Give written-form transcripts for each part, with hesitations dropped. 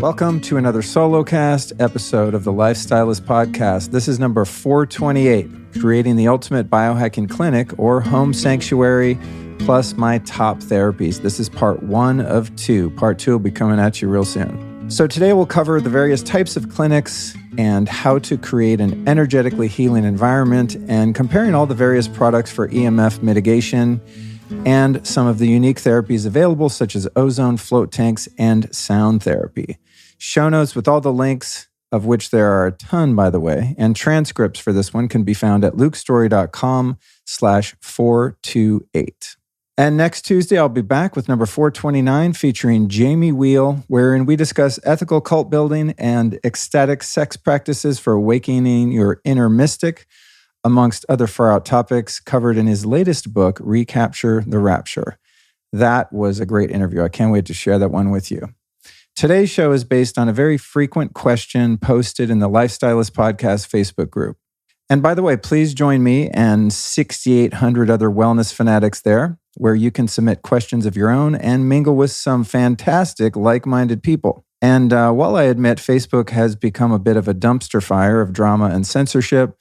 Welcome to another solocast episode of the Life Stylist podcast. This is number 428, creating the ultimate biohacking clinic or home sanctuary, plus my top therapies. This is part 1 of 2. Part 2 will be coming at you real soon. So today we'll cover the various types of clinics and how to create an energetically healing environment, and comparing all the various products for EMF mitigation and some of the unique therapies available, such as ozone, float tanks, and sound therapy. Show notes with all the links, of which there are a ton, by the way, and transcripts for this one can be found at lukestory.com/428. And next Tuesday, I'll be back with number 429 featuring Jamie Wheel, wherein we discuss ethical cult building and ecstatic sex practices for awakening your inner mystic, amongst other far-out topics covered in his latest book, Recapture the Rapture. That was a great interview. I can't wait to share that one with you. Today's show is based on a very frequent question posted in the Life Stylist podcast Facebook group. And by the way, please join me and 6,800 other wellness fanatics there, where you can submit questions of your own and mingle with some fantastic like-minded people. And while I admit Facebook has become a bit of a dumpster fire of drama and censorship,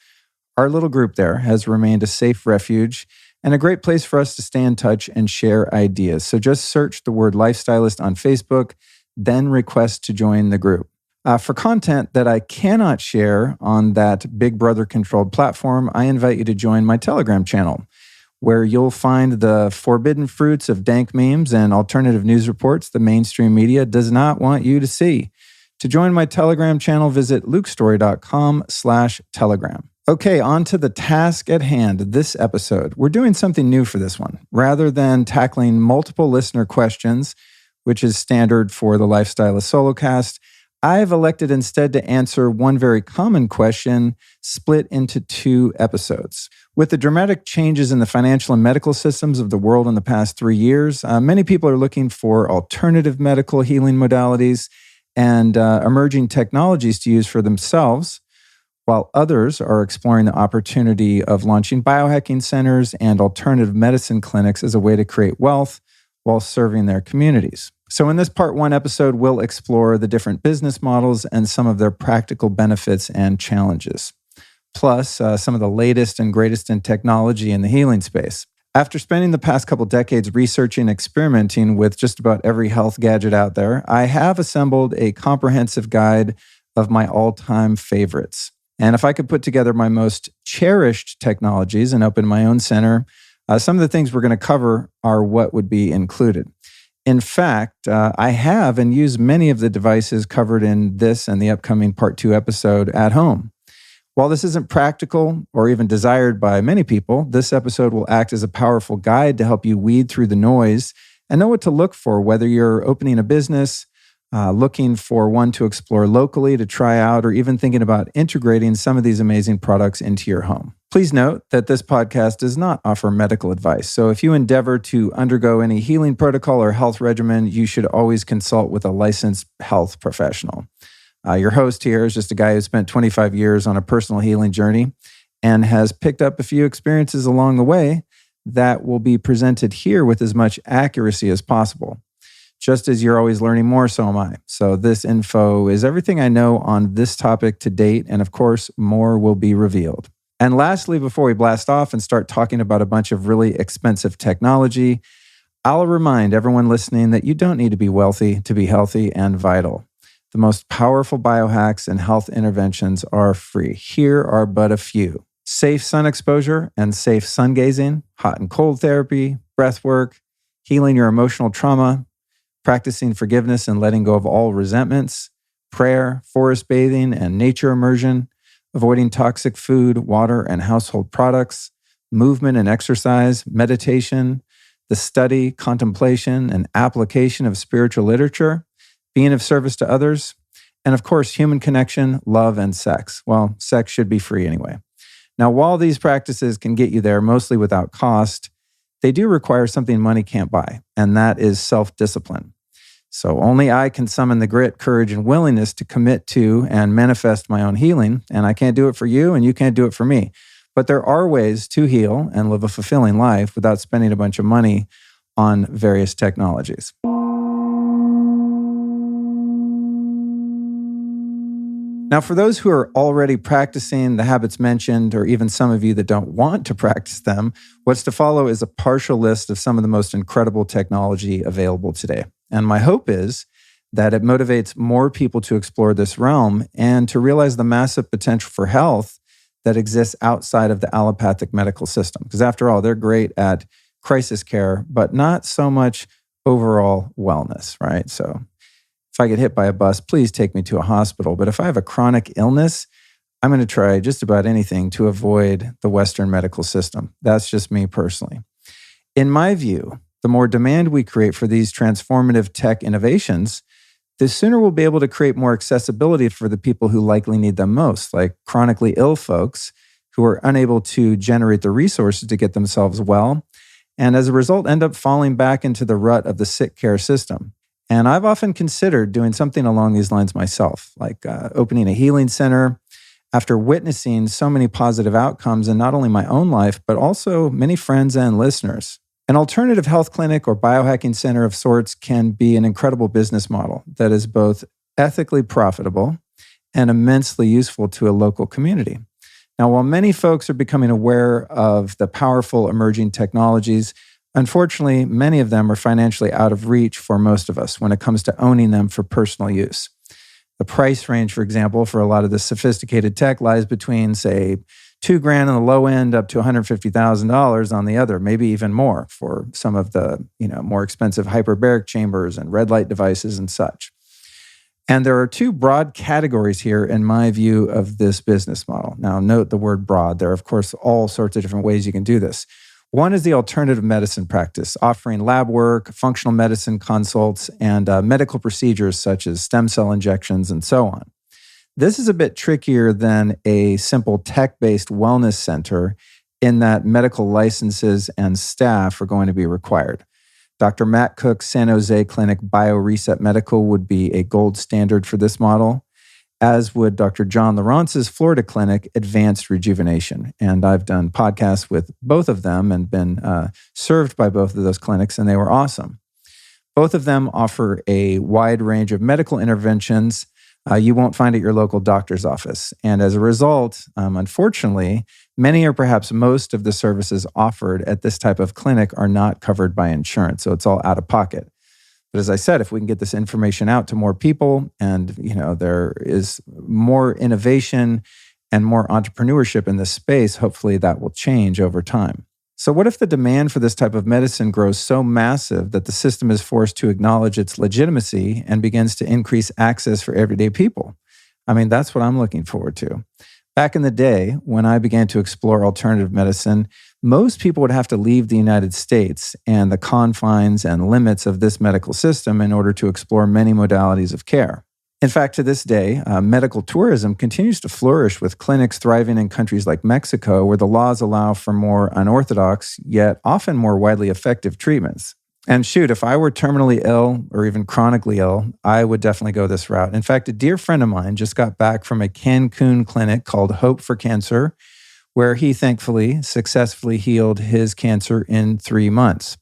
our little group there has remained a safe refuge and a great place for us to stay in touch and share ideas. So just search the word Life Stylist on Facebook, then request to join the group. For content that I cannot share on that Big Brother-controlled platform, I invite you to join my Telegram channel, where you'll find the forbidden fruits of dank memes and alternative news reports the mainstream media does not want you to see. To join my Telegram channel, visit lukestory.com/telegram. Okay, on to the task at hand this episode. We're doing something new for this one. Rather than tackling multiple listener questions, which is standard for the Life Stylist solocast, I've elected instead to answer one very common question split into 2 episodes. With the dramatic changes in the financial and medical systems of the world in the past 3 years, many people are looking for alternative medical healing modalities and emerging technologies to use for themselves, while others are exploring the opportunity of launching biohacking centers and alternative medicine clinics as a way to create wealth while serving their communities. So in this part 1 episode, we'll explore the different business models and some of their practical benefits and challenges, plus some of the latest and greatest in technology in the healing space. After spending the past couple decades researching and experimenting with just about every health gadget out there, I have assembled a comprehensive guide of my all-time favorites. And if I could put together my most cherished technologies and open my own center, some of the things we're going to cover are what would be included. In fact, I have and use many of the devices covered in this and the upcoming part 2 episode at home. While this isn't practical or even desired by many people, this episode will act as a powerful guide to help you weed through the noise and know what to look for, whether you're opening a business, looking for one to explore locally, to try out, or even thinking about integrating some of these amazing products into your home. Please note that this podcast does not offer medical advice. So if you endeavor to undergo any healing protocol or health regimen, you should always consult with a licensed health professional. Your host here is just a guy who spent 25 years on a personal healing journey and has picked up a few experiences along the way that will be presented here with as much accuracy as possible. Just as you're always learning more, so am I. So this info is everything I know on this topic to date, and of course, more will be revealed. And lastly, before we blast off and start talking about a bunch of really expensive technology, I'll remind everyone listening that you don't need to be wealthy to be healthy and vital. The most powerful biohacks and health interventions are free. Here are but a few. Safe sun exposure and safe sun gazing, hot and cold therapy, breath work, healing your emotional trauma, practicing forgiveness and letting go of all resentments, prayer, forest bathing and nature immersion, avoiding toxic food, water, and household products, movement and exercise, meditation, the study, contemplation, and application of spiritual literature, being of service to others, and of course, human connection, love, and sex. Well, sex should be free anyway. Now, while these practices can get you there mostly without cost, they do require something money can't buy, and that is self-discipline. So only I can summon the grit, courage, and willingness to commit to and manifest my own healing. And I can't do it for you, and you can't do it for me. But there are ways to heal and live a fulfilling life without spending a bunch of money on various technologies. Now, for those who are already practicing the habits mentioned, or even some of you that don't want to practice them, what's to follow is a partial list of some of the most incredible technology available today. And my hope is that it motivates more people to explore this realm and to realize the massive potential for health that exists outside of the allopathic medical system. Because after all, they're great at crisis care, but not so much overall wellness, right? So if I get hit by a bus, please take me to a hospital. But if I have a chronic illness, I'm going to try just about anything to avoid the Western medical system. That's just me personally. In my view, the more demand we create for these transformative tech innovations, the sooner we'll be able to create more accessibility for the people who likely need them most, like chronically ill folks who are unable to generate the resources to get themselves well, and as a result end up falling back into the rut of the sick care system. And I've often considered doing something along these lines myself, like opening a healing center after witnessing so many positive outcomes in not only my own life, but also many friends and listeners. An alternative health clinic or biohacking center of sorts can be an incredible business model that is both ethically profitable and immensely useful to a local community. Now, while many folks are becoming aware of the powerful emerging technologies, unfortunately, many of them are financially out of reach for most of us when it comes to owning them for personal use. The price range, for example, for a lot of the sophisticated tech lies between, say, $2,000 on the low end up to $150,000 on the other, maybe even more for some of the more expensive hyperbaric chambers and red light devices and such. And there are two broad categories here in my view of this business model. Now, note the word broad. There are, of course, all sorts of different ways you can do this. One is the alternative medicine practice, offering lab work, functional medicine consults, and medical procedures such as stem cell injections and so on. This is a bit trickier than a simple tech-based wellness center in that medical licenses and staff are going to be required. Dr. Matt Cook's San Jose clinic BioReset Medical would be a gold standard for this model, as would Dr. John Lawrence's Florida clinic, Advanced Rejuvenation. And I've done podcasts with both of them and been served by both of those clinics, and they were awesome. Both of them offer a wide range of medical interventions you won't find at your local doctor's office. And as a result, unfortunately, many or perhaps most of the services offered at this type of clinic are not covered by insurance. So it's all out of pocket. But as I said, if we can get this information out to more people and, there is more innovation and more entrepreneurship in this space, hopefully that will change over time. So what if the demand for this type of medicine grows so massive that the system is forced to acknowledge its legitimacy and begins to increase access for everyday people? I mean, that's what I'm looking forward to. Back in the day, when I began to explore alternative medicine, most people would have to leave the United States and the confines and limits of this medical system in order to explore many modalities of care. In fact, to this day, medical tourism continues to flourish with clinics thriving in countries like Mexico, where the laws allow for more unorthodox, yet often more widely effective treatments. And shoot, if I were terminally ill or even chronically ill, I would definitely go this route. In fact, a dear friend of mine just got back from a Cancun clinic called Hope for Cancer, where he thankfully successfully healed his cancer in 3 months.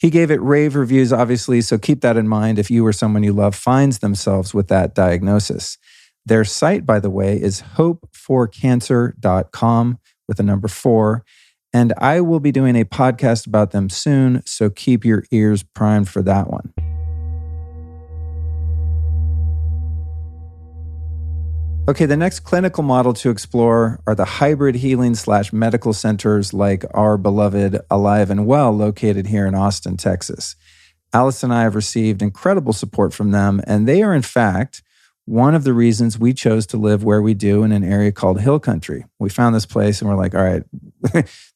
He gave it rave reviews, obviously, so keep that in mind if you or someone you love finds themselves with that diagnosis. Their site, by the way, is hopeforcancer.com with a number 4, and I will be doing a podcast about them soon, so keep your ears primed for that one. Okay, the next clinical model to explore are the hybrid healing / medical centers like our beloved Alive and Well located here in Austin, Texas. Alice and I have received incredible support from them, and they are in fact one of the reasons we chose to live where we do in an area called Hill Country. We found this place and we're like, all right,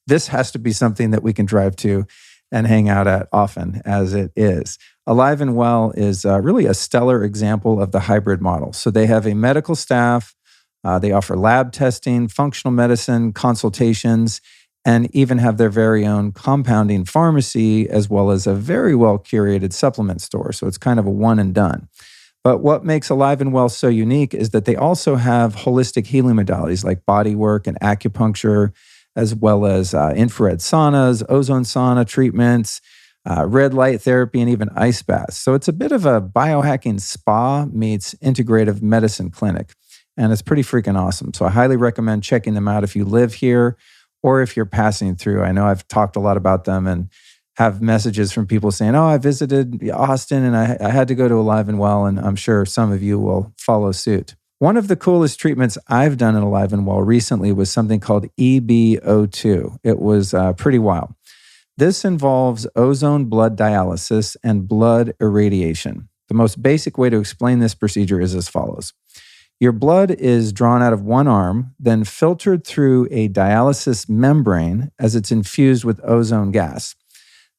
this has to be something that we can drive to and hang out at often, as it is. Alive and Well is really a stellar example of the hybrid model. So they have a medical staff, they offer lab testing, functional medicine, consultations, and even have their very own compounding pharmacy, as well as a very well curated supplement store. So it's kind of a one and done. But what makes Alive and Well so unique is that they also have holistic healing modalities like body work and acupuncture, as well as infrared saunas, ozone sauna treatments, red light therapy, and even ice baths. So it's a bit of a biohacking spa meets integrative medicine clinic. And it's pretty freaking awesome. So I highly recommend checking them out if you live here or if you're passing through. I know I've talked a lot about them and have messages from people saying, oh, I visited Austin and I had to go to Alive and Well, and I'm sure some of you will follow suit. One of the coolest treatments I've done in Alive and Well recently was something called EBO2. It was pretty wild. This involves ozone blood dialysis and blood irradiation. The most basic way to explain this procedure is as follows. Your blood is drawn out of one arm, then filtered through a dialysis membrane as it's infused with ozone gas.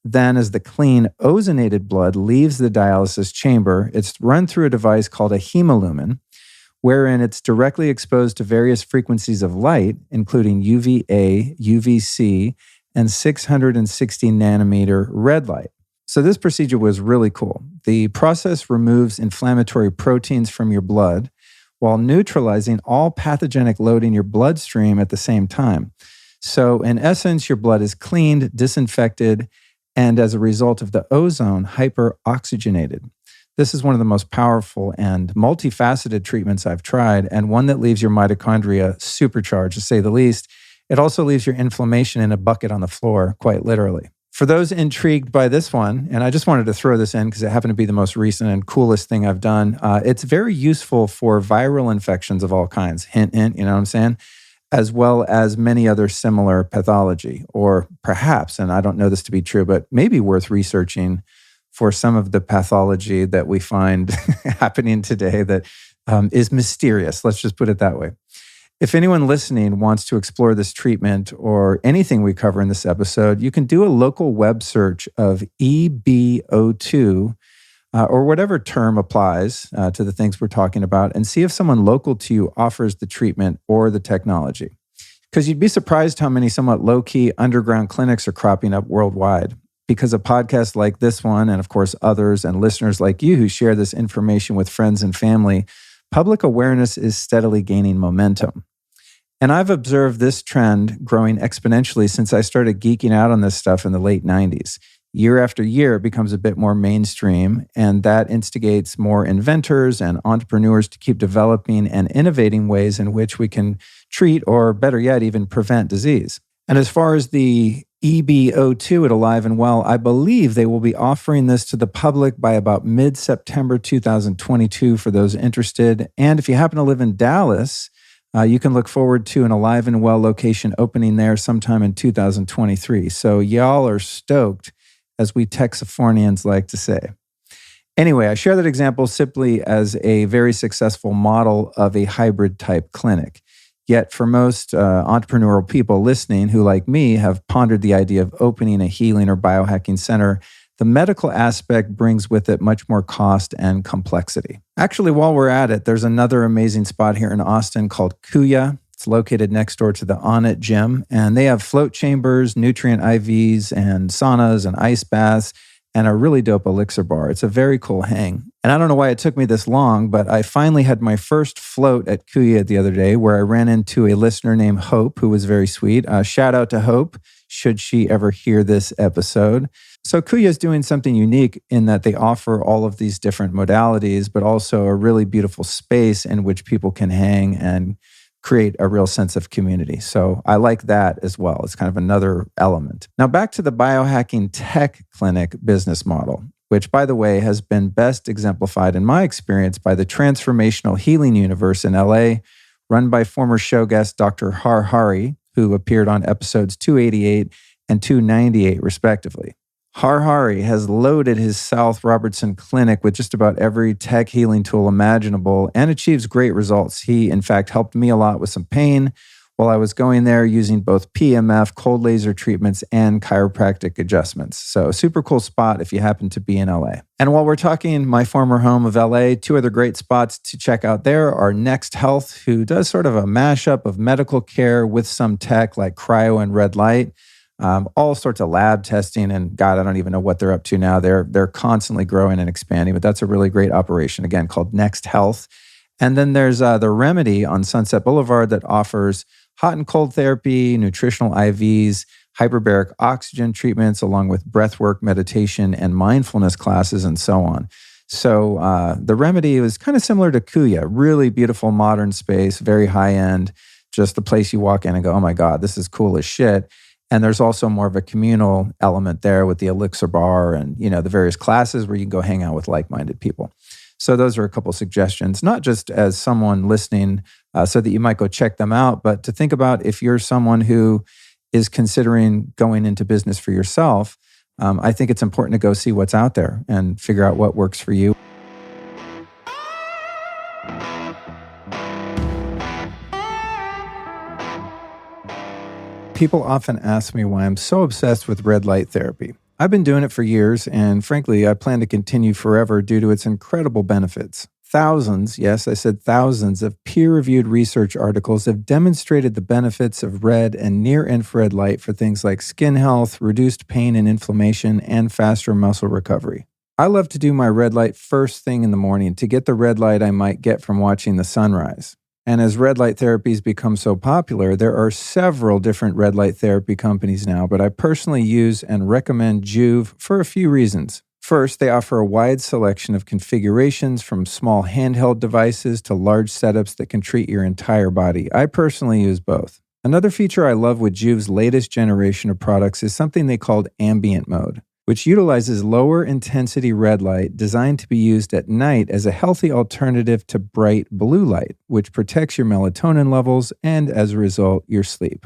Then as the clean ozonated blood leaves the dialysis chamber, it's run through a device called a hemolumen, wherein it's directly exposed to various frequencies of light, including UVA, UVC, and 660 nanometer red light. So this procedure was really cool. The process removes inflammatory proteins from your blood while neutralizing all pathogenic load in your bloodstream at the same time. So in essence, your blood is cleaned, disinfected, and as a result of the ozone, hyperoxygenated. This is one of the most powerful and multifaceted treatments I've tried, and one that leaves your mitochondria supercharged, to say the least. It also leaves your inflammation in a bucket on the floor, quite literally. For those intrigued by this one, and I just wanted to throw this in because it happened to be the most recent and coolest thing I've done, it's very useful for viral infections of all kinds, hint, hint, you know what I'm saying? As well as many other similar pathology, or perhaps, and I don't know this to be true, but maybe worth researching for some of the pathology that we find happening today that is mysterious. Let's just put it that way. If anyone listening wants to explore this treatment or anything we cover in this episode, you can do a local web search of EBO2 or whatever term applies to the things we're talking about, and see if someone local to you offers the treatment or the technology. Because you'd be surprised how many somewhat low-key underground clinics are cropping up worldwide. Because of podcasts like this one, and of course others, and listeners like you who share this information with friends and family, public awareness is steadily gaining momentum. And I've observed this trend growing exponentially since I started geeking out on this stuff in the late 90s. Year after year, it becomes a bit more mainstream, and that instigates more inventors and entrepreneurs to keep developing and innovating ways in which we can treat, or better yet, even prevent disease. And as far as the EBO2 at Alive and Well, I believe they will be offering this to the public by about mid-September 2022 for those interested. And if you happen to live in Dallas, you can look forward to an Alive and Well location opening there sometime in 2023. So y'all are stoked, as we Texifornians like to say. Anyway, I share that example simply as a very successful model of a hybrid type clinic. Yet for most entrepreneurial people listening who, like me, have pondered the idea of opening a healing or biohacking center, the medical aspect brings with it much more cost and complexity. Actually, while we're at it, there's another amazing spot here in Austin called Kuya. It's located next door to the Onnit Gym, and they have float chambers, nutrient IVs, and saunas and ice baths, and a really dope elixir bar. It's a very cool hang. And I don't know why it took me this long, but I finally had my first float at Kuya the other day, where I ran into a listener named Hope, who was very sweet. Shout out to Hope, should she ever hear this episode. So Kuya is doing something unique in that they offer all of these different modalities, but also a really beautiful space in which people can hang and create a real sense of community. So I like that as well. It's kind of another element. Now back to the biohacking tech clinic business model, which, by the way, has been best exemplified in my experience by the Transformational Healing Universe in LA, run by former show guest Dr. Har Hari, who appeared on episodes 288 and 298 respectively. Har Hari has loaded his South Robertson clinic with just about every tech healing tool imaginable and achieves great results. He, in fact, helped me a lot with some pain, while I was going there using both PMF, cold laser treatments, and chiropractic adjustments. So super cool spot if you happen to be in LA. And while we're talking my former home of LA, two other great spots to check out there are Next Health, who does sort of a mashup of medical care with some tech like cryo and red light. All sorts of lab testing, and God, I don't even know what they're up to now. They're constantly growing and expanding, but that's a really great operation, again, called Next Health. And then there's The Remedy on Sunset Boulevard that offers hot and cold therapy, nutritional IVs, hyperbaric oxygen treatments, along with breathwork, meditation, and mindfulness classes, and so on. So The Remedy was kind of similar to Kuya, really beautiful modern space, very high end, just the place you walk in and go, oh my God, this is cool as shit. And there's also more of a communal element there with the Elixir Bar and, the various classes where you can go hang out with like-minded people. So those are a couple suggestions, not just as someone listening so that you might go check them out, but to think about if you're someone who is considering going into business for yourself, I think it's important to go see what's out there and figure out what works for you. People often ask me why I'm so obsessed with red light therapy. I've been doing it for years, and frankly, I plan to continue forever due to its incredible benefits. Thousands, yes, I said thousands of peer-reviewed research articles have demonstrated the benefits of red and near-infrared light for things like skin health, reduced pain and inflammation, and faster muscle recovery. I love to do my red light first thing in the morning to get the red light I might get from watching the sunrise. And as red light therapies become so popular, there are several different red light therapy companies now, but I personally use and recommend Juve for a few reasons. First, they offer a wide selection of configurations from small handheld devices to large setups that can treat your entire body. I personally use both. Another feature I love with Juve's latest generation of products is something they called ambient mode, which utilizes lower intensity red light designed to be used at night as a healthy alternative to bright blue light, which protects your melatonin levels and, as a result, your sleep.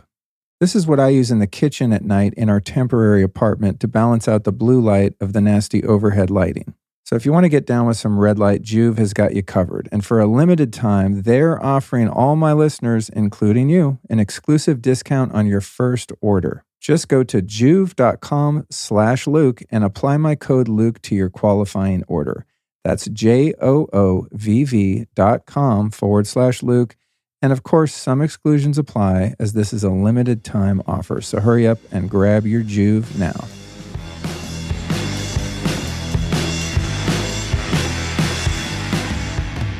This is what I use in the kitchen at night in our temporary apartment to balance out the blue light of the nasty overhead lighting. So if you want to get down with some red light, Juve has got you covered. And for a limited time, they're offering all my listeners, including you, an exclusive discount on your first order. Just go to juve.com/Luke and apply my code Luke to your qualifying order. That's JOOVV.com/Luke. And of course, some exclusions apply as this is a limited time offer. So hurry up and grab your Juve now.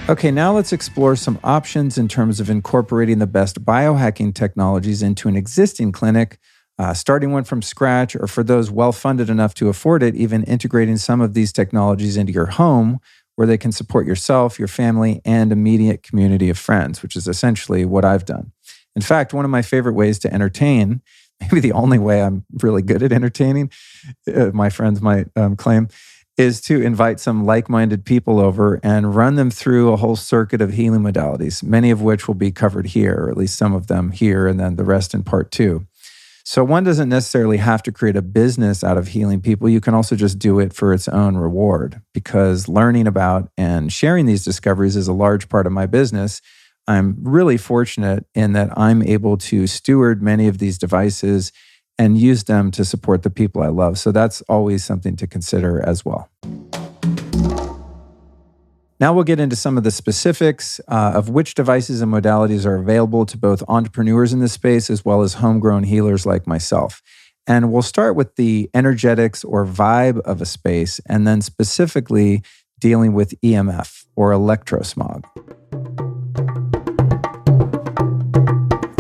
Okay, now let's explore some options in terms of incorporating the best biohacking technologies into an existing clinic, starting one from scratch, or for those well-funded enough to afford it, even integrating some of these technologies into your home where they can support yourself, your family, and immediate community of friends, which is essentially what I've done. In fact, one of my favorite ways to entertain, maybe the only way I'm really good at entertaining, my friends might claim, is to invite some like-minded people over and run them through a whole circuit of healing modalities, many of which will be covered here, or at least some of them here, and then the rest in part 2. So one doesn't necessarily have to create a business out of healing people. You can also just do it for its own reward, because learning about and sharing these discoveries is a large part of my business. I'm really fortunate in that I'm able to steward many of these devices and use them to support the people I love. So that's always something to consider as well. Now we'll get into some of the specifics of which devices and modalities are available to both entrepreneurs in this space as well as homegrown healers like myself. And we'll start with the energetics or vibe of a space, and then specifically dealing with EMF or electrosmog.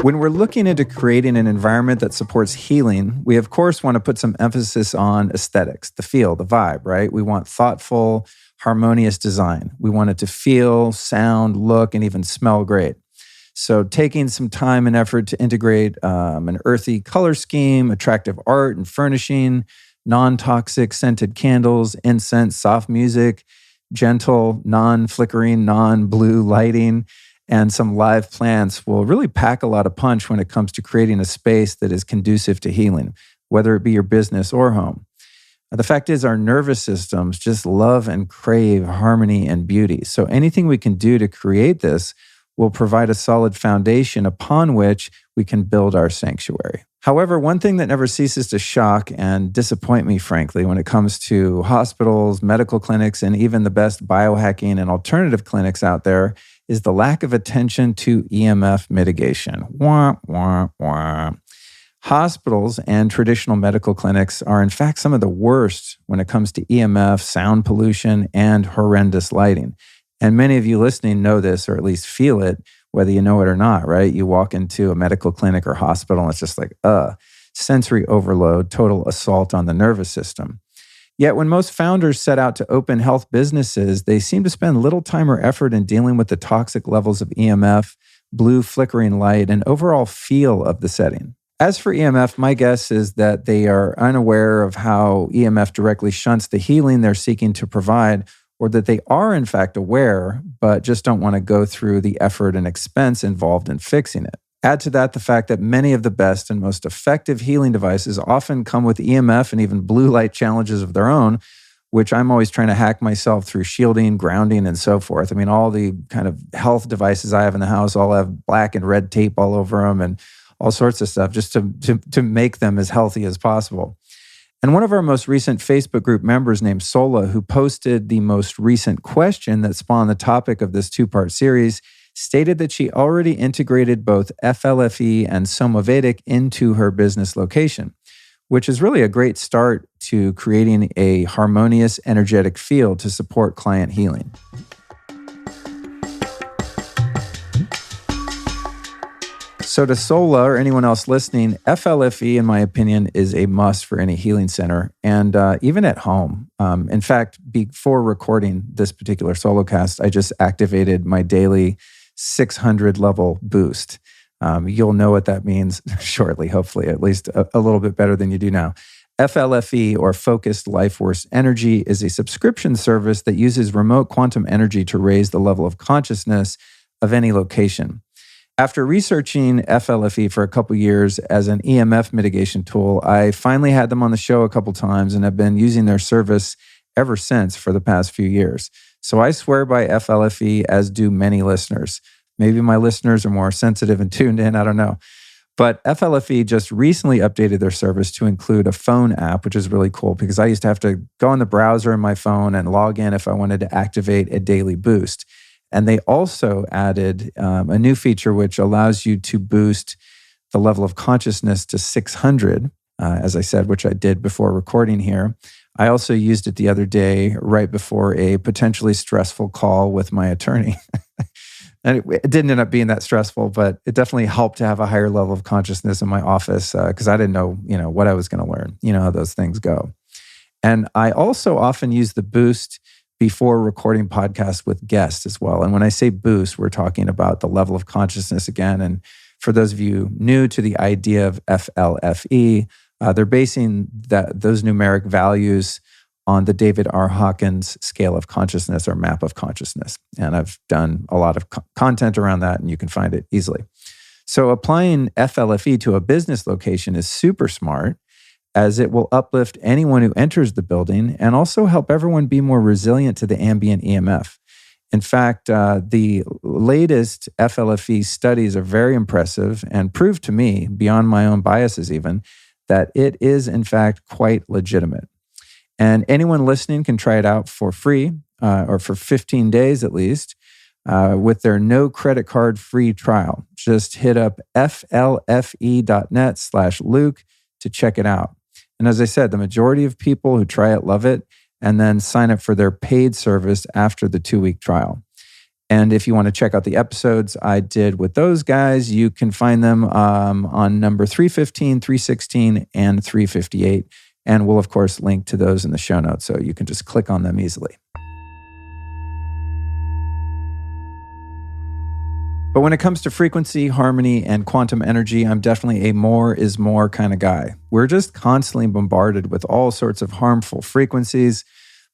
When we're looking into creating an environment that supports healing, we of course want to put some emphasis on aesthetics, the feel, the vibe, right? We want thoughtful, harmonious design. We want it to feel, sound, look, and even smell great. So taking some time and effort to integrate an earthy color scheme, attractive art and furnishing, non-toxic scented candles, incense, soft music, gentle, non-flickering, non-blue lighting, and some live plants will really pack a lot of punch when it comes to creating a space that is conducive to healing, whether it be your business or home. The fact is, our nervous systems just love and crave harmony and beauty. So anything we can do to create this will provide a solid foundation upon which we can build our sanctuary. However, one thing that never ceases to shock and disappoint me, frankly, when it comes to hospitals, medical clinics, and even the best biohacking and alternative clinics out there is the lack of attention to EMF mitigation. Wah, wah, wah. Hospitals and traditional medical clinics are, in fact, some of the worst when it comes to EMF, sound pollution, and horrendous lighting. And many of you listening know this, or at least feel it, whether you know it or not, right? You walk into a medical clinic or hospital and it's just like, sensory overload, total assault on the nervous system. Yet when most founders set out to open health businesses, they seem to spend little time or effort in dealing with the toxic levels of EMF, blue flickering light, and overall feel of the setting. As for EMF, my guess is that they are unaware of how EMF directly shunts the healing they're seeking to provide, or that they are in fact aware, but just don't want to go through the effort and expense involved in fixing it. Add to that the fact that many of the best and most effective healing devices often come with EMF and even blue light challenges of their own, which I'm always trying to hack myself through shielding, grounding, and so forth. I mean, all the kind of health devices I have in the house all have black and red tape all over them and all sorts of stuff just to make them as healthy as possible. And one of our most recent Facebook group members named Sola, who posted the most recent question that spawned the topic of this two-part series, stated that she already integrated both FLFE and Somavedic into her business location, which is really a great start to creating a harmonious, energetic field to support client healing. So to Sola or anyone else listening, FLFE, in my opinion, is a must for any healing center and even at home. In fact, before recording this particular solocast, I just activated my daily 600 level boost. You'll know what that means shortly, hopefully, at least a little bit better than you do now. FLFE, or Focused Life Force Energy, is a subscription service that uses remote quantum energy to raise the level of consciousness of any location. After researching FLFE for a couple years as an EMF mitigation tool, I finally had them on the show a couple times and have been using their service ever since for the past few years. So I swear by FLFE, as do many listeners. Maybe my listeners are more sensitive and tuned in, I don't know. But FLFE just recently updated their service to include a phone app, which is really cool because I used to have to go in the browser in my phone and log in if I wanted to activate a daily boost. And they also added a new feature which allows you to boost the level of consciousness to 600, as I said, which I did before recording here. I also used it the other day right before a potentially stressful call with my attorney. And it didn't end up being that stressful, but it definitely helped to have a higher level of consciousness in my office because I didn't know, what I was going to learn. You know how those things go. And I also often use the boost before recording podcasts with guests as well. And when I say boost, we're talking about the level of consciousness again. And for those of you new to the idea of FLFE, they're basing those numeric values on the David R. Hawkins scale of consciousness or map of consciousness. And I've done a lot of content around that and you can find it easily. So applying FLFE to a business location is super smart, as it will uplift anyone who enters the building and also help everyone be more resilient to the ambient EMF. In fact, the latest FLFE studies are very impressive and prove to me, beyond my own biases even, that it is in fact quite legitimate. And anyone listening can try it out for free or for 15 days at least with their no credit card free trial. Just hit up flfe.net/Luke to check it out. And as I said, the majority of people who try it love it and then sign up for their paid service after the 2-week trial. And if you want to check out the episodes I did with those guys, you can find them on number 315, 316, and 358. And we'll, of course, link to those in the show notes, so you can just click on them easily. But when it comes to frequency, harmony, and quantum energy, I'm definitely a more is more kind of guy. We're just constantly bombarded with all sorts of harmful frequencies,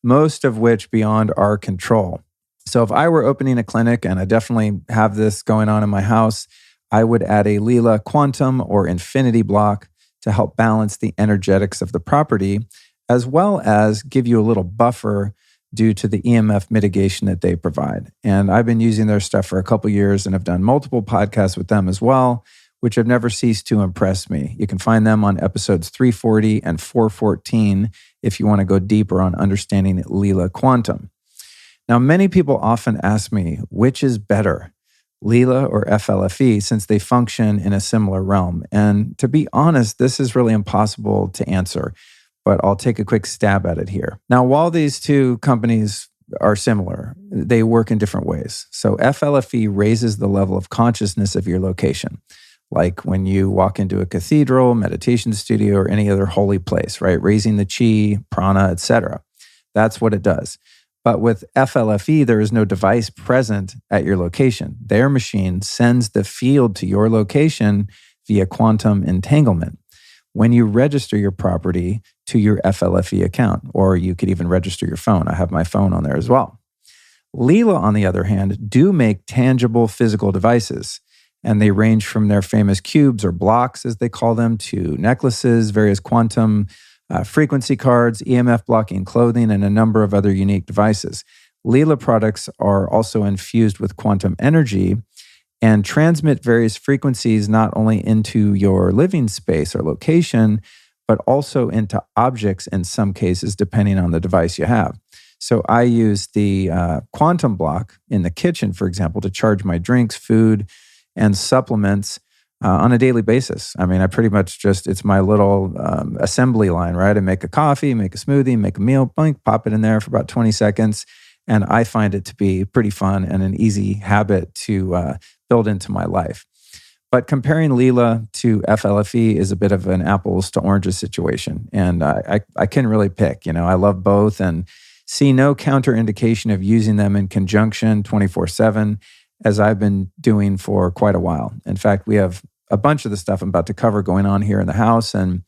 most of which beyond our control. So if I were opening a clinic, and I definitely have this going on in my house, I would add a Leela Quantum or Infinity Block to help balance the energetics of the property, as well as give you a little buffer due to the EMF mitigation that they provide. And I've been using their stuff for a couple years and have done multiple podcasts with them as well, which have never ceased to impress me. You can find them on episodes 340 and 414 if you want to go deeper on understanding Leela Quantum. Now, many people often ask me, which is better, Leela or FLFE, since they function in a similar realm. And to be honest, this is really impossible to answer, but I'll take a quick stab at it here. Now, while these two companies are similar, they work in different ways. So FLFE raises the level of consciousness of your location, like when you walk into a cathedral, meditation studio, or any other holy place, right? Raising the chi, prana, etc. That's what it does. But with FLFE, there is no device present at your location. Their machine sends the field to your location via quantum entanglement when you register your property to your FLFE account, or you could even register your phone. I have my phone on there as well. Leela, on the other hand, do make tangible physical devices, and they range from their famous cubes or blocks, as they call them, to necklaces, various quantum frequency cards, EMF blocking clothing, and a number of other unique devices. Leela products are also infused with quantum energy and transmit various frequencies not only into your living space or location, but also into objects in some cases, depending on the device you have. So I use the quantum block in the kitchen, for example, to charge my drinks, food, and supplements on a daily basis. I mean, I pretty much it's my little assembly line, right? I make a coffee, make a smoothie, make a meal, blink, pop it in there for about 20 seconds. And I find it to be pretty fun and an easy habit to build into my life. But comparing Leela to FLFE is a bit of an apples to oranges situation. And I can really pick, I love both and see no counterindication of using them in conjunction 24/7, as I've been doing for quite a while. In fact, we have a bunch of the stuff I'm about to cover going on here in the house. And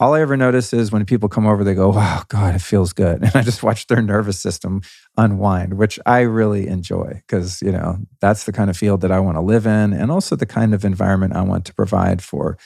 all I ever notice is when people come over, they go, wow, God, it feels good. And I just watch their nervous system unwind, which I really enjoy because, that's the kind of field that I want to live in and also the kind of environment I want to provide for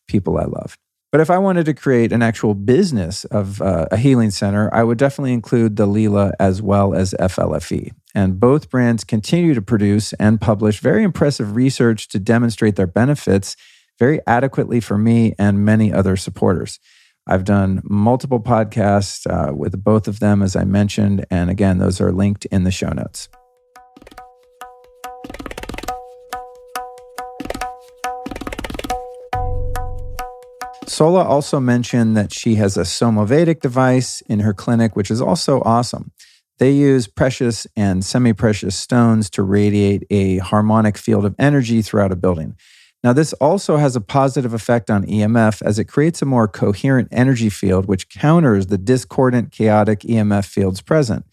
people I love. But if I wanted to create an actual business of a healing center, I would definitely include the Leela as well as FLFE. And both brands continue to produce and publish very impressive research to demonstrate their benefits very adequately for me and many other supporters. I've done multiple podcasts with both of them, as I mentioned. And again, those are linked in the show notes. Sola also mentioned that she has a Somavedic device in her clinic, which is also awesome. They use precious and semi-precious stones to radiate a harmonic field of energy throughout a building. Now, this also has a positive effect on EMF as it creates a more coherent energy field, which counters the discordant, chaotic EMF fields present.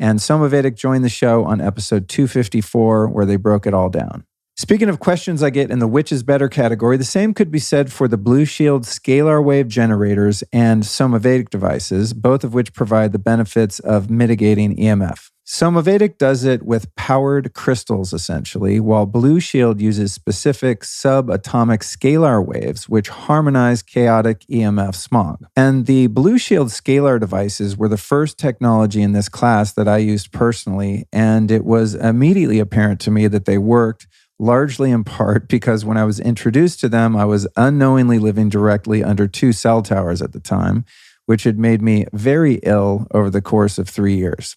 And Somavedic joined the show on episode 254, where they broke it all down. Speaking of questions I get in the which is better category, the same could be said for the Blushield scalar wave generators and Somavedic devices, both of which provide the benefits of mitigating EMF. Somavedic does it with powered crystals, essentially, while Blushield uses specific subatomic scalar waves, which harmonize chaotic EMF smog. And the Blushield scalar devices were the first technology in this class that I used personally, and it was immediately apparent to me that they worked, largely in part because when I was introduced to them, I was unknowingly living directly under 2 cell towers at the time, which had made me very ill over the course of 3 years.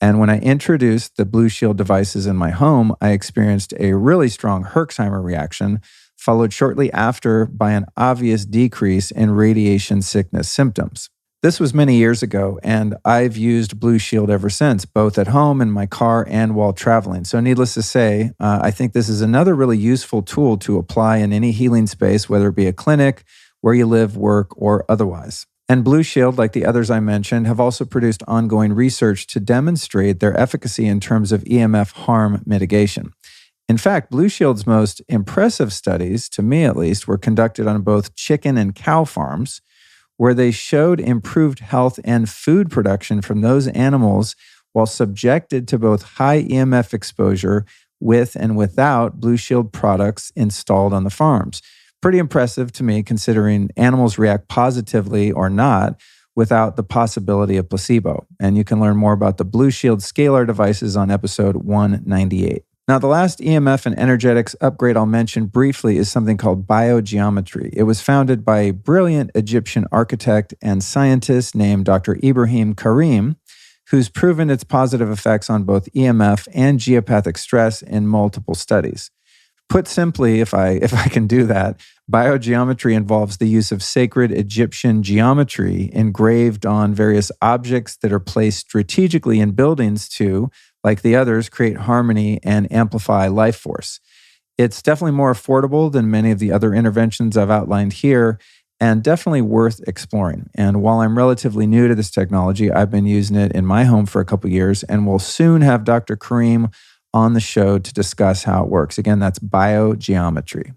And when I introduced the Blushield devices in my home, I experienced a really strong Herxheimer reaction, followed shortly after by an obvious decrease in radiation sickness symptoms. This was many years ago, and I've used Blushield ever since, both at home, in my car, and while traveling. So needless to say, I think this is another really useful tool to apply in any healing space, whether it be a clinic, where you live, work, or otherwise. And Blushield, like the others I mentioned, have also produced ongoing research to demonstrate their efficacy in terms of EMF harm mitigation. In fact, Blushield's most impressive studies, to me at least, were conducted on both chicken and cow farms, where they showed improved health and food production from those animals while subjected to both high EMF exposure with and without Blushield products installed on the farms. Pretty impressive to me, considering animals react positively or not without the possibility of placebo. And you can learn more about the Blushield scalar devices on episode 198. Now, the last EMF and energetics upgrade I'll mention briefly is something called Biogeometry. It was founded by a brilliant Egyptian architect and scientist named Dr. Ibrahim Karim, who's proven its positive effects on both EMF and geopathic stress in multiple studies. Put simply, if I can do that, biogeometry involves the use of sacred Egyptian geometry engraved on various objects that are placed strategically in buildings to, like the others, create harmony and amplify life force. It's definitely more affordable than many of the other interventions I've outlined here, and definitely worth exploring. And while I'm relatively new to this technology, I've been using it in my home for a couple years, and we'll soon have Dr. Karim on the show to discuss how it works. Again, that's biogeometry.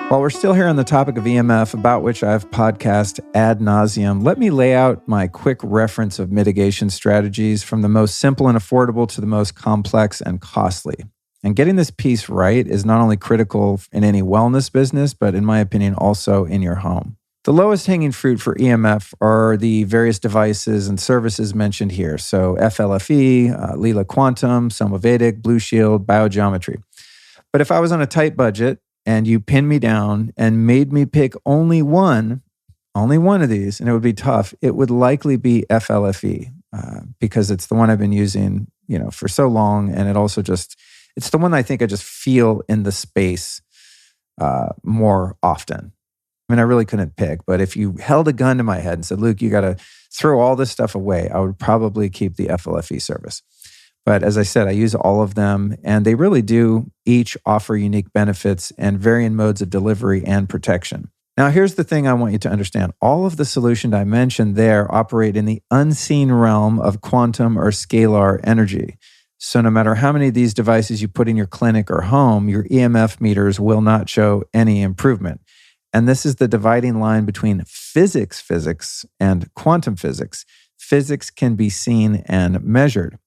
While we're still here on the topic of EMF, about which I've podcast ad nauseum, let me lay out my quick reference of mitigation strategies from the most simple and affordable to the most complex and costly. And getting this piece right is not only critical in any wellness business, but in my opinion, also in your home. The lowest hanging fruit for EMF are the various devices and services mentioned here. So FLFE, Leela Quantum, Somavedic, Blushield, Biogeometry. But if I was on a tight budget and you pinned me down and made me pick only one of these, and it would be tough, it would likely be FLFE because it's the one I've been using, for so long. And it also it's the one I think I just feel in the space more often. I mean, I really couldn't pick, but if you held a gun to my head and said, Luke, you got to throw all this stuff away, I would probably keep the FLFE service. But as I said, I use all of them, and they really do each offer unique benefits and varying modes of delivery and protection. Now, here's the thing I want you to understand. All of the solutions I mentioned there operate in the unseen realm of quantum or scalar energy. So no matter how many of these devices you put in your clinic or home, your EMF meters will not show any improvement. And this is the dividing line between physics and quantum physics. Physics can be seen and measured.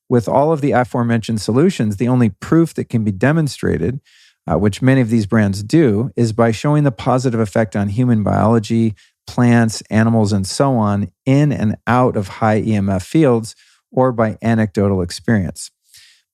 With all of the aforementioned solutions, the only proof that can be demonstrated, which many of these brands do, is by showing the positive effect on human biology, plants, animals, and so on in and out of high EMF fields or by anecdotal experience.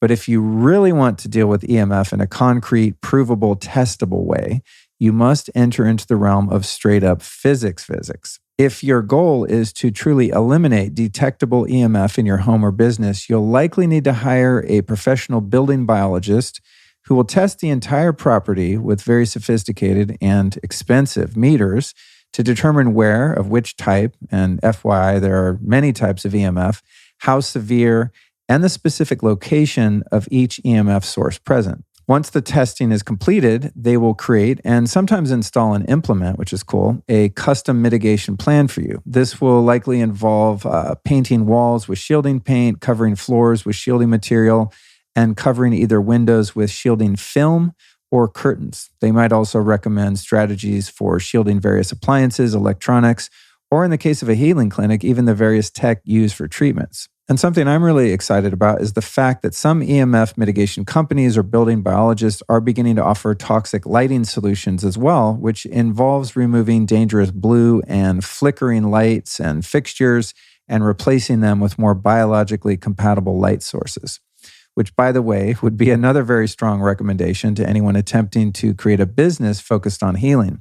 But if you really want to deal with EMF in a concrete, provable, testable way, you must enter into the realm of straight-up physics. If your goal is to truly eliminate detectable EMF in your home or business, you'll likely need to hire a professional building biologist who will test the entire property with very sophisticated and expensive meters to determine where, of which type, and FYI, there are many types of EMF, how severe, and the specific location of each EMF source present. Once the testing is completed, they will create and sometimes install and implement, which is cool, a custom mitigation plan for you. This will likely involve painting walls with shielding paint, covering floors with shielding material, and covering either windows with shielding film or curtains. They might also recommend strategies for shielding various appliances, electronics, or in the case of a healing clinic, even the various tech used for treatments. And something I'm really excited about is the fact that some EMF mitigation companies or building biologists are beginning to offer toxic lighting solutions as well, which involves removing dangerous blue and flickering lights and fixtures and replacing them with more biologically compatible light sources, which, by the way, would be another very strong recommendation to anyone attempting to create a business focused on healing.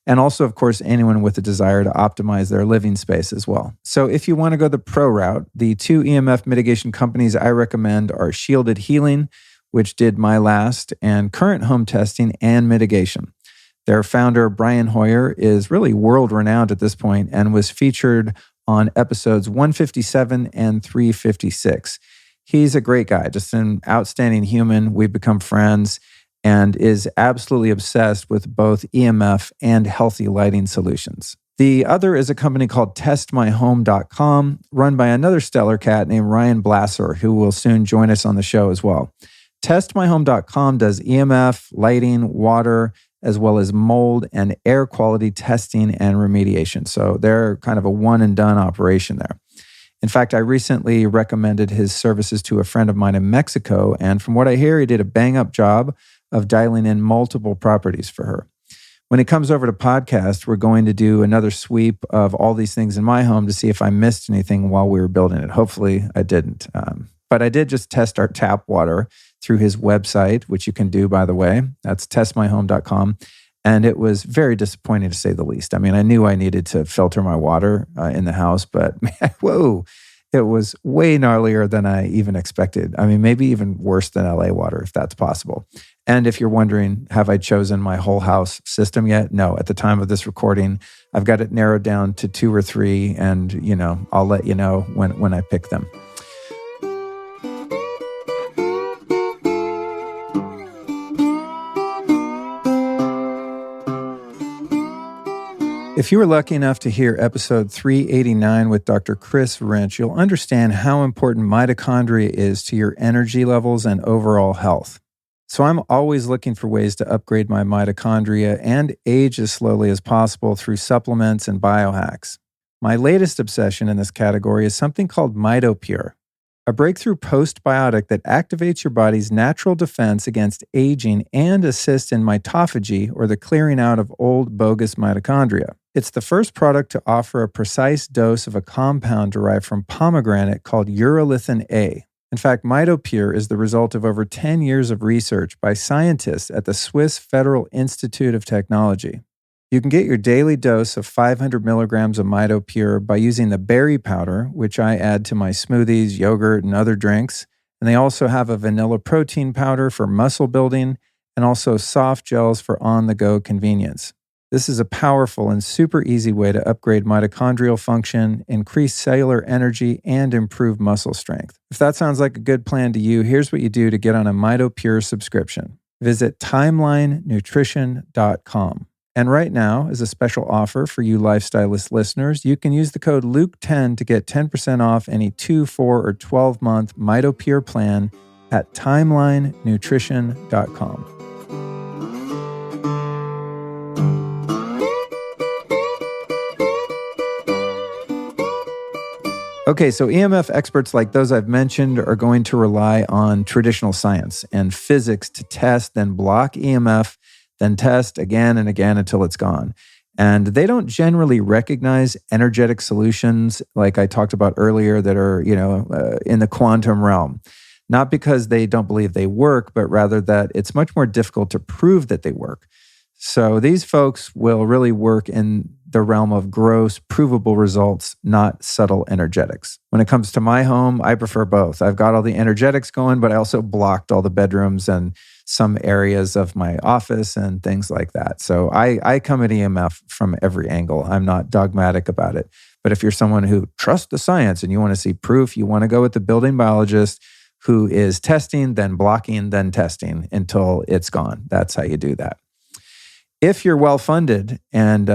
And also, of course, anyone with a desire to optimize their living space as well. So if you want to go the pro route, the two EMF mitigation companies I recommend are Shielded Healing, which did my last and current home testing and mitigation. Their founder, Brian Hoyer, is really world-renowned at this point and was featured on episodes 157 and 356. He's a great guy, just an outstanding human. We've become friends, and is absolutely obsessed with both EMF and healthy lighting solutions. The other is a company called testmyhome.com, run by another stellar cat named Ryan Blasser, who will soon join us on the show as well. Testmyhome.com does EMF, lighting, water, as well as mold and air quality testing and remediation. So they're kind of a one and done operation there. In fact, I recently recommended his services to a friend of mine in Mexico, and from what I hear, he did a bang-up job of dialing in multiple properties for her. When it comes over to podcast, we're going to do another sweep of all these things in my home to see if I missed anything while we were building it. Hopefully I didn't. But I did just test our tap water through his website, which you can do, by the way. That's testmyhome.com. And it was very disappointing to say the least. I mean, I knew I needed to filter my water in the house, but man, whoa, it was way gnarlier than I even expected. I mean, maybe even worse than LA water, if that's possible. And if you're wondering, have I chosen my whole house system yet? No, at the time of this recording, I've got it narrowed down to 2 or 3, and I'll let you know when I pick them. If you were lucky enough to hear episode 389 with Dr. Chris Wrench, you'll understand how important mitochondria is to your energy levels and overall health. So I'm always looking for ways to upgrade my mitochondria and age as slowly as possible through supplements and biohacks. My latest obsession in this category is something called MitoPure, a breakthrough postbiotic that activates your body's natural defense against aging and assists in mitophagy, or the clearing out of old bogus mitochondria. It's the first product to offer a precise dose of a compound derived from pomegranate called urolithin A. In fact, MitoPure is the result of over 10 years of research by scientists at the Swiss Federal Institute of Technology. You can get your daily dose of 500 milligrams of MitoPure by using the berry powder, which I add to my smoothies, yogurt, and other drinks. And they also have a vanilla protein powder for muscle building and also soft gels for on-the-go convenience. This is a powerful and super easy way to upgrade mitochondrial function, increase cellular energy, and improve muscle strength. If that sounds like a good plan to you, here's what you do to get on a MitoPure subscription. Visit timelinenutrition.com. And right now, as a special offer for you Life Stylist listeners, you can use the code LUKE10 to get 10% off any 2, 4, or 12-month MitoPure plan at timelinenutrition.com. Okay, so EMF experts like those I've mentioned are going to rely on traditional science and physics to test, then block EMF, then test again and again until it's gone. And they don't generally recognize energetic solutions like I talked about earlier that are, in the quantum realm. Not because they don't believe they work, but rather that it's much more difficult to prove that they work. So these folks will really work in the realm of gross, provable results, not subtle energetics. When it comes to my home, I prefer both. I've got all the energetics going, but I also blocked all the bedrooms and some areas of my office and things like that. So I come at EMF from every angle. I'm not dogmatic about it. But if you're someone who trusts the science and you want to see proof, you want to go with the building biologist who is testing, then blocking, then testing until it's gone. That's how you do that. If you're well-funded and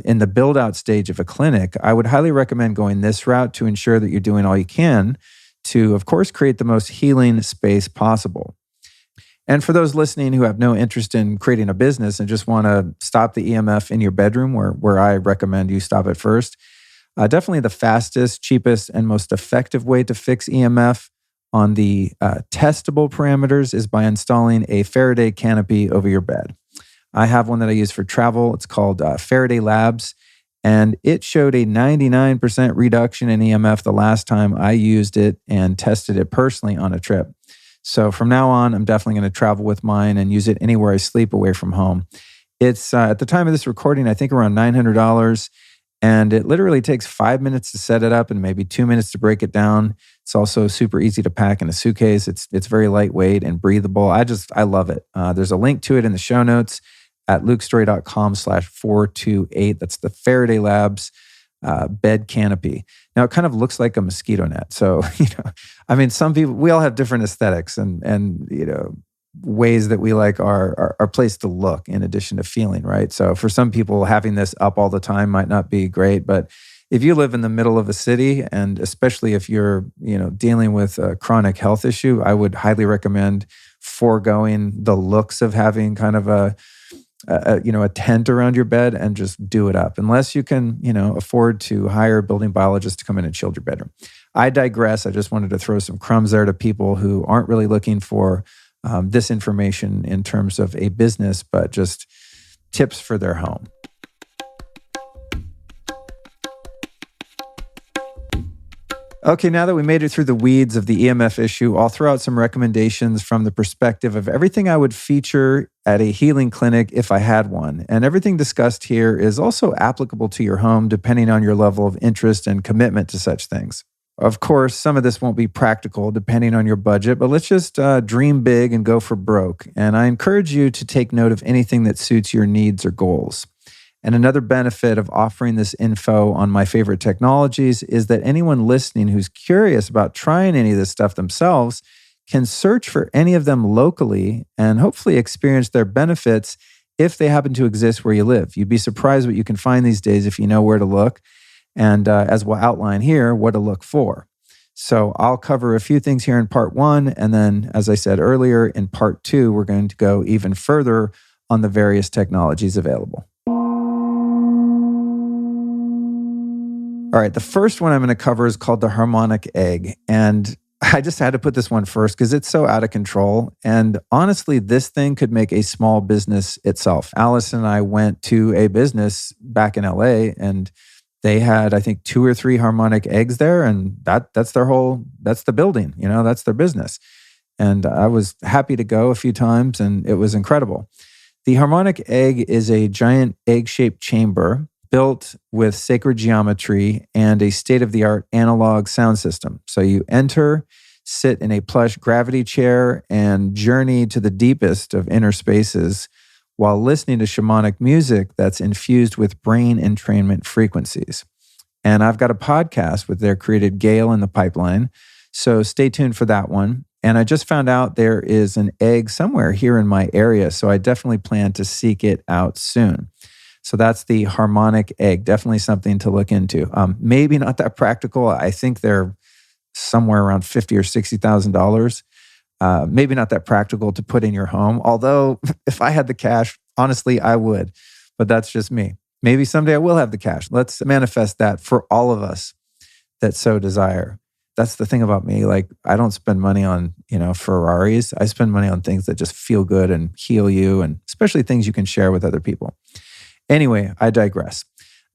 in the build-out stage of a clinic, I would highly recommend going this route to ensure that you're doing all you can to, of course, create the most healing space possible. And for those listening who have no interest in creating a business and just want to stop the EMF in your bedroom, where I recommend you stop it first, definitely the fastest, cheapest, and most effective way to fix EMF on the testable parameters is by installing a Faraday canopy over your bed. I have one that I use for travel. It's called Faraday Labz, and it showed a 99% reduction in EMF the last time I used it and tested it personally on a trip. So from now on, I'm definitely going to travel with mine and use it anywhere I sleep away from home. It's, at the time of this recording, I think around $900, and it literally takes 5 minutes to set it up and maybe 2 minutes to break it down. It's also super easy to pack in a suitcase. It's very lightweight and breathable. I love it. There's a link to it in the show notes at lukestory.com/428. That's the Faraday Labz bed canopy. Now, it kind of looks like a mosquito net. So, some people, we all have different aesthetics and ways that we like our place to look in addition to feeling, right? So for some people, having this up all the time might not be great, but if you live in the middle of a city, and especially if you're, dealing with a chronic health issue, I would highly recommend foregoing the looks of having kind of a tent around your bed and just do it up, unless you can, afford to hire a building biologist to come in and shield your bedroom. I digress. I just wanted to throw some crumbs there to people who aren't really looking for this information in terms of a business, but just tips for their home. Okay, now that we made it through the weeds of the EMF issue, I'll throw out some recommendations from the perspective of everything I would feature at a healing clinic if I had one. And everything discussed here is also applicable to your home depending on your level of interest and commitment to such things. Of course, some of this won't be practical depending on your budget, but let's just dream big and go for broke. And I encourage you to take note of anything that suits your needs or goals. And another benefit of offering this info on my favorite technologies is that anyone listening who's curious about trying any of this stuff themselves can search for any of them locally and hopefully experience their benefits if they happen to exist where you live. You'd be surprised what you can find these days if you know where to look. And as we'll outline here, what to look for. So I'll cover a few things here in part 1. And then, as I said earlier, in part 2, we're going to go even further on the various technologies available. All right, the first one I'm going to cover is called the harmonic egg. And I just had to put this one first because it's so out of control. And honestly, this thing could make a small business itself. Alice and I went to a business back in LA and they had, I think, 2 or 3 harmonic eggs there. And that's the building, that's their business. And I was happy to go a few times and it was incredible. The harmonic egg is a giant egg-shaped chamber built with sacred geometry and a state-of-the-art analog sound system. So you enter, sit in a plush gravity chair, and journey to the deepest of inner spaces while listening to shamanic music that's infused with brain entrainment frequencies. And I've got a podcast with their created Gail in the pipeline, so stay tuned for that one. And I just found out there is an egg somewhere here in my area, so I definitely plan to seek it out soon. So that's the harmonic egg. Definitely something to look into. Maybe not that practical. I think they're somewhere around $50,000 or $60,000. Maybe not that practical to put in your home. Although if I had the cash, honestly, I would. But that's just me. Maybe someday I will have the cash. Let's manifest that for all of us that so desire. That's the thing about me. Like, I don't spend money on, Ferraris. I spend money on things that just feel good and heal you, and especially things you can share with other people. Anyway, I digress.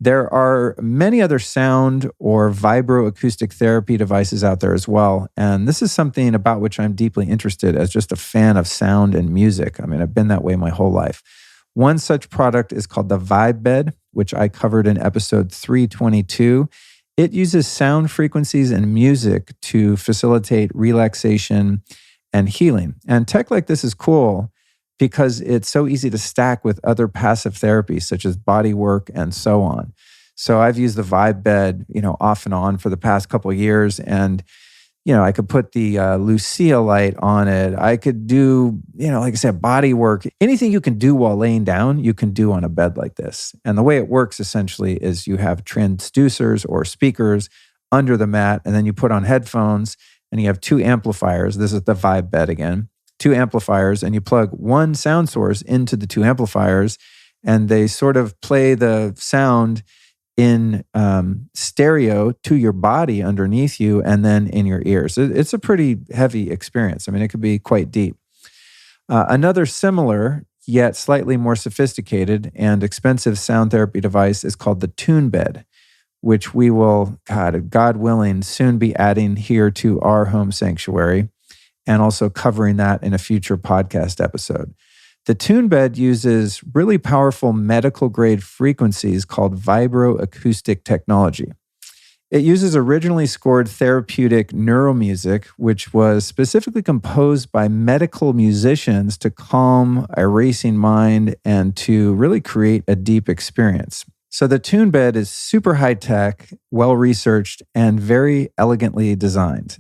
There are many other sound or vibroacoustic therapy devices out there as well. And this is something about which I'm deeply interested as just a fan of sound and music. I mean, I've been that way my whole life. One such product is called the Vibe Bed, which I covered in episode 322. It uses sound frequencies and music to facilitate relaxation and healing. And tech like this is cool because it's so easy to stack with other passive therapies such as body work and so on. So I've used the Vibe Bed, off and on for the past couple of years. And, I could put the Lucia light on it. I could do, like I said, body work. Anything you can do while laying down, you can do on a bed like this. And the way it works essentially is you have transducers or speakers under the mat, and then you put on headphones and you have 2 amplifiers. This is the Vibe Bed again. 2 amplifiers, and you plug one sound source into the 2 amplifiers, and they sort of play the sound in stereo to your body underneath you and then in your ears. It's a pretty heavy experience. I mean, it could be quite deep. Another similar, yet slightly more sophisticated and expensive sound therapy device is called the Tune Bed, which we will, God willing, soon be adding here to our home sanctuary, and also covering that in a future podcast episode. The Tune Bed uses really powerful medical-grade frequencies called vibroacoustic technology. It uses originally scored therapeutic neuromusic, which was specifically composed by medical musicians to calm a racing mind and to really create a deep experience. So the Tune Bed is super high-tech, well-researched, and very elegantly designed.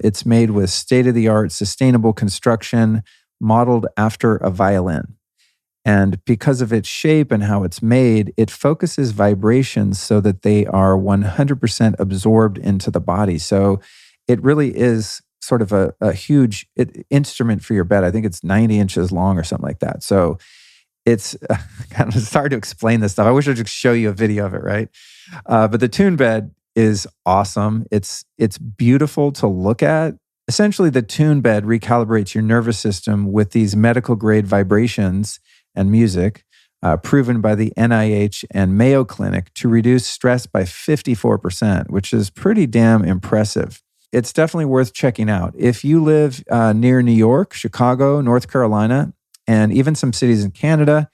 It's made with state-of-the-art sustainable construction modeled after a violin. And because of its shape and how it's made, it focuses vibrations so that they are 100% absorbed into the body. So it really is sort of a huge instrument for your bed. I think it's 90 inches long or something like that. So it's kind of hard to explain this stuff. I wish I could show you a video of it, right? But the Tune Bed is awesome. It's beautiful to look at. Essentially, the tune bed recalibrates your nervous system with these medical grade vibrations and music, proven by the NIH and Mayo Clinic to reduce stress by 54%, which is pretty damn impressive. It's definitely worth checking out. If you live near New York, Chicago, North Carolina, and even some cities in Canada,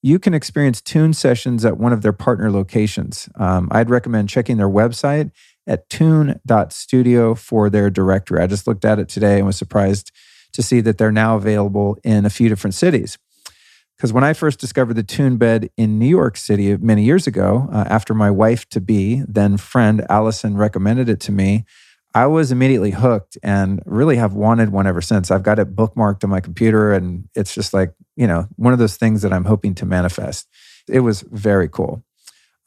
you can experience tune sessions at one of their partner locations. I'd recommend checking their website at tune.studio for their directory. I just looked at it today and was surprised to see that they're now available in a few different cities. Because when I first discovered the tune bed in New York City many years ago, after my wife-to-be, then friend Allison recommended it to me, I was immediately hooked and really have wanted one ever since. I've got it bookmarked on my computer, and it's just like, one of those things that I'm hoping to manifest. It was very cool.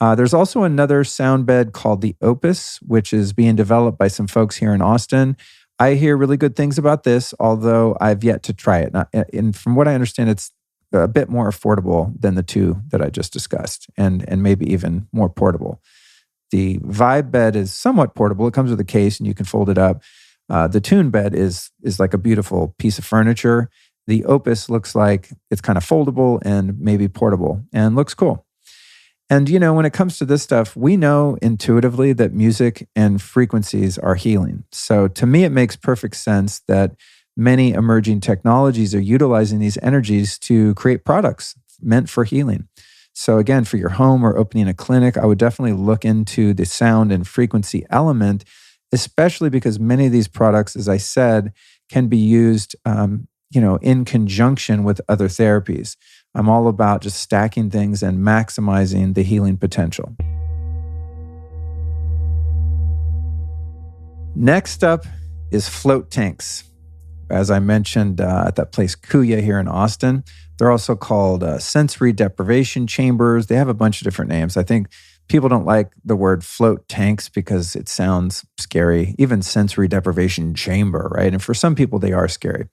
There's also another sound bed called the Opus, which is being developed by some folks here in Austin. I hear really good things about this, although I've yet to try it. And from what I understand, it's a bit more affordable than the two that I just discussed, and maybe even more portable. The Vibe bed is somewhat portable. It comes with a case and you can fold it up. The Tune bed is like a beautiful piece of furniture. The Opus looks like it's kind of foldable and maybe portable and looks cool. And, when it comes to this stuff, we know intuitively that music and frequencies are healing. So to me, it makes perfect sense that many emerging technologies are utilizing these energies to create products meant for healing. So again, for your home or opening a clinic, I would definitely look into the sound and frequency element, especially because many of these products, as I said, can be used, in conjunction with other therapies. I'm all about just stacking things and maximizing the healing potential. Next up is float tanks. As I mentioned at that place Kuya here in Austin, they're also called sensory deprivation chambers. They have a bunch of different names. I think people don't like the word float tanks because it sounds scary, even sensory deprivation chamber, right? And for some people, they are scary.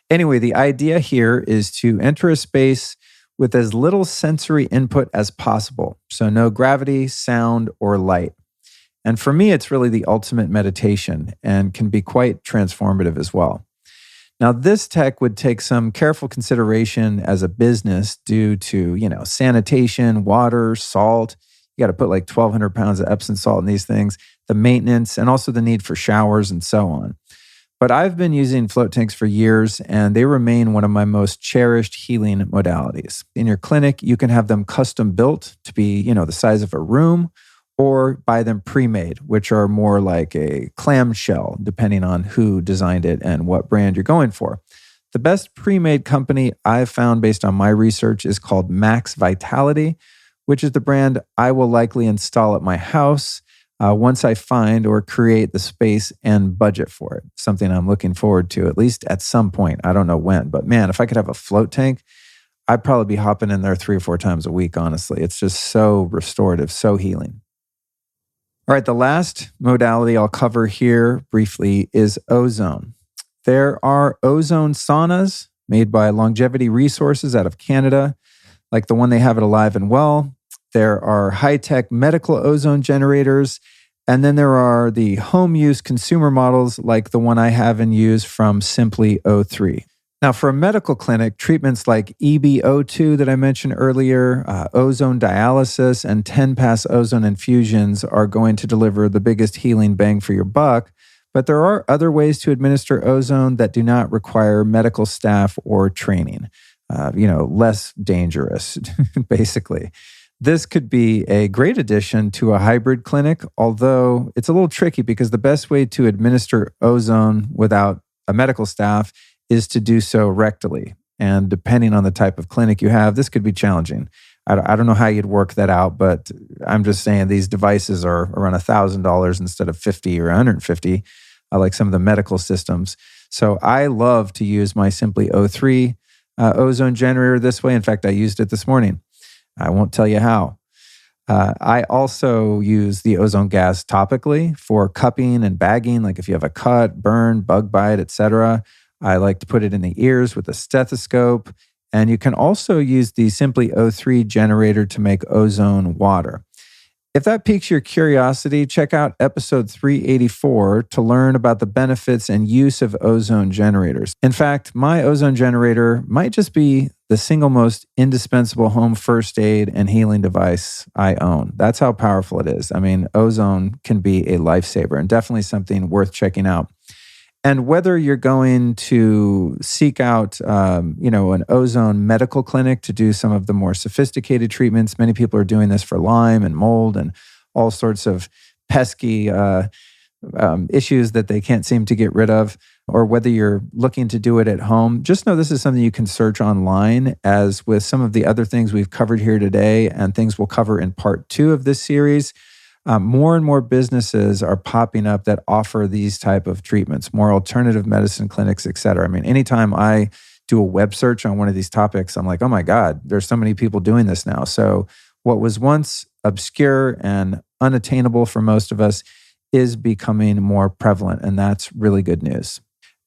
Anyway, the idea here is to enter a space with as little sensory input as possible. So no gravity, sound, or light. And for me, it's really the ultimate meditation and can be quite transformative as well. Now, this tech would take some careful consideration as a business due to, sanitation, water, salt. You got to put like 1,200 pounds of Epsom salt in these things, the maintenance, and also the need for showers and so on. But I've been using float tanks for years, and they remain one of my most cherished healing modalities. In your clinic, you can have them custom built to be, the size of a room, or buy them pre-made, which are more like a clamshell, depending on who designed it and what brand you're going for. The best pre-made company I've found based on my research is called Max Vitality, which is the brand I will likely install at my house once I find or create the space and budget for it. Something I'm looking forward to, at least at some point. I don't know when, but man, if I could have a float tank, I'd probably be hopping in there 3 or 4 times a week, honestly. It's just so restorative, so healing. All right, the last modality I'll cover here briefly is ozone. There are ozone saunas made by Longevity Resources out of Canada, like the one they have at Alive and Well. There are high-tech medical ozone generators, and then there are the home-use consumer models like the one I have in use from Simply O3. Now, for a medical clinic, treatments like EbO2 that I mentioned earlier, ozone dialysis, and 10-pass ozone infusions are going to deliver the biggest healing bang for your buck. But there are other ways to administer ozone that do not require medical staff or training. Less dangerous, basically. This could be a great addition to a hybrid clinic, although it's a little tricky because the best way to administer ozone without a medical staff is to do so rectally. And depending on the type of clinic you have, this could be challenging. I don't know how you'd work that out, but I'm just saying these devices are around $1,000 instead of $50 or $150, like some of the medical systems. So I love to use my Simply O3 ozone generator this way. In fact, I used it this morning. I won't tell you how. I also use the ozone gas topically for cupping and bagging, like if you have a cut, burn, bug bite, etc. I like to put it in the ears with a stethoscope. And you can also use the Simply O3 generator to make ozone water. If that piques your curiosity, check out episode 384 to learn about the benefits and use of ozone generators. In fact, my ozone generator might just be the single most indispensable home first aid and healing device I own. That's how powerful it is. I mean, ozone can be a lifesaver and definitely something worth checking out. And whether you're going to seek out, an ozone medical clinic to do some of the more sophisticated treatments, many people are doing this for Lyme and mold and all sorts of pesky issues that they can't seem to get rid of, or whether you're looking to do it at home, just know this is something you can search online, as with some of the other things we've covered here today and things we'll cover in part 2 of this series. More and more businesses are popping up that offer these type of treatments, more alternative medicine clinics, et cetera. I mean, anytime I do a web search on one of these topics, I'm like, oh my God, there's so many people doing this now. So what was once obscure and unattainable for most of us is becoming more prevalent, and that's really good news.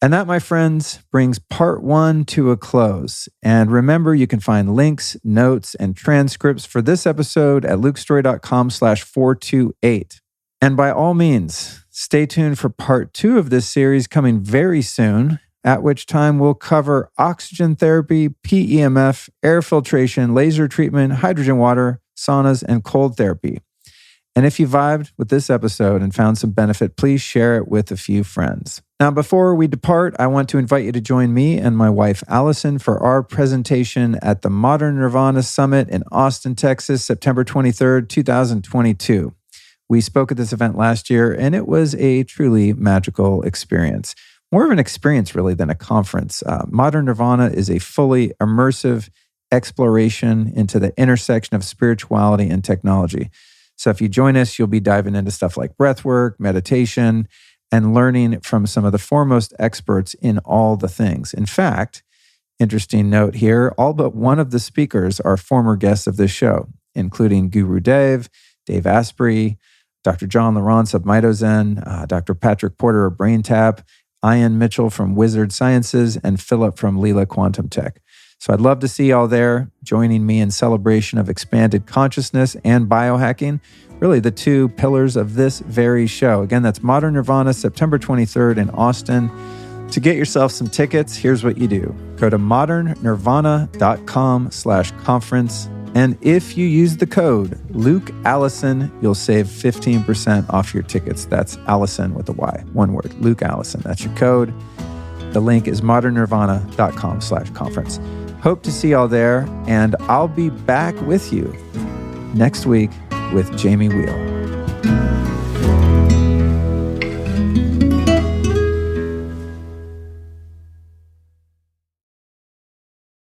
And that, my friends, brings part 1 to a close. And remember, you can find links, notes, and transcripts for this episode at lukestory.com/428. And by all means, stay tuned for part 2 of this series coming very soon, at which time we'll cover oxygen therapy, PEMF, air filtration, laser treatment, hydrogen water, saunas, and cold therapy. And if you vibed with this episode and found some benefit, please share it with a few friends. Now, before we depart, I want to invite you to join me and my wife, Allison, for our presentation at the Modern Nirvana Summit in Austin, Texas, September 23rd, 2022. We spoke at this event last year, and it was a truly magical experience. More of an experience, really, than a conference. Modern Nirvana is a fully immersive exploration into the intersection of spirituality and technology. So if you join us, you'll be diving into stuff like breathwork, meditation, and learning from some of the foremost experts in all the things. In fact, interesting note here, all but one of the speakers are former guests of this show, including Guru Dave Asprey, Dr. John Lawrence of Mitozen, Dr. Patrick Porter of BrainTap, Ian Mitchell from Wizard Sciences, and Philip from Leela Quantum Tech. So I'd love to see y'all there joining me in celebration of expanded consciousness and biohacking, really the 2 pillars of this very show. Again, that's Modern Nirvana, September 23rd in Austin. To get yourself some tickets, here's what you do. Go to modernnirvana.com/conference. And if you use the code Luke Allison, you'll save 15% off your tickets. That's Allison with a Y, one word, Luke Allison. That's your code. The link is modernnirvana.com/conference. Hope to see y'all there, and I'll be back with you next week with Jamie Wheel.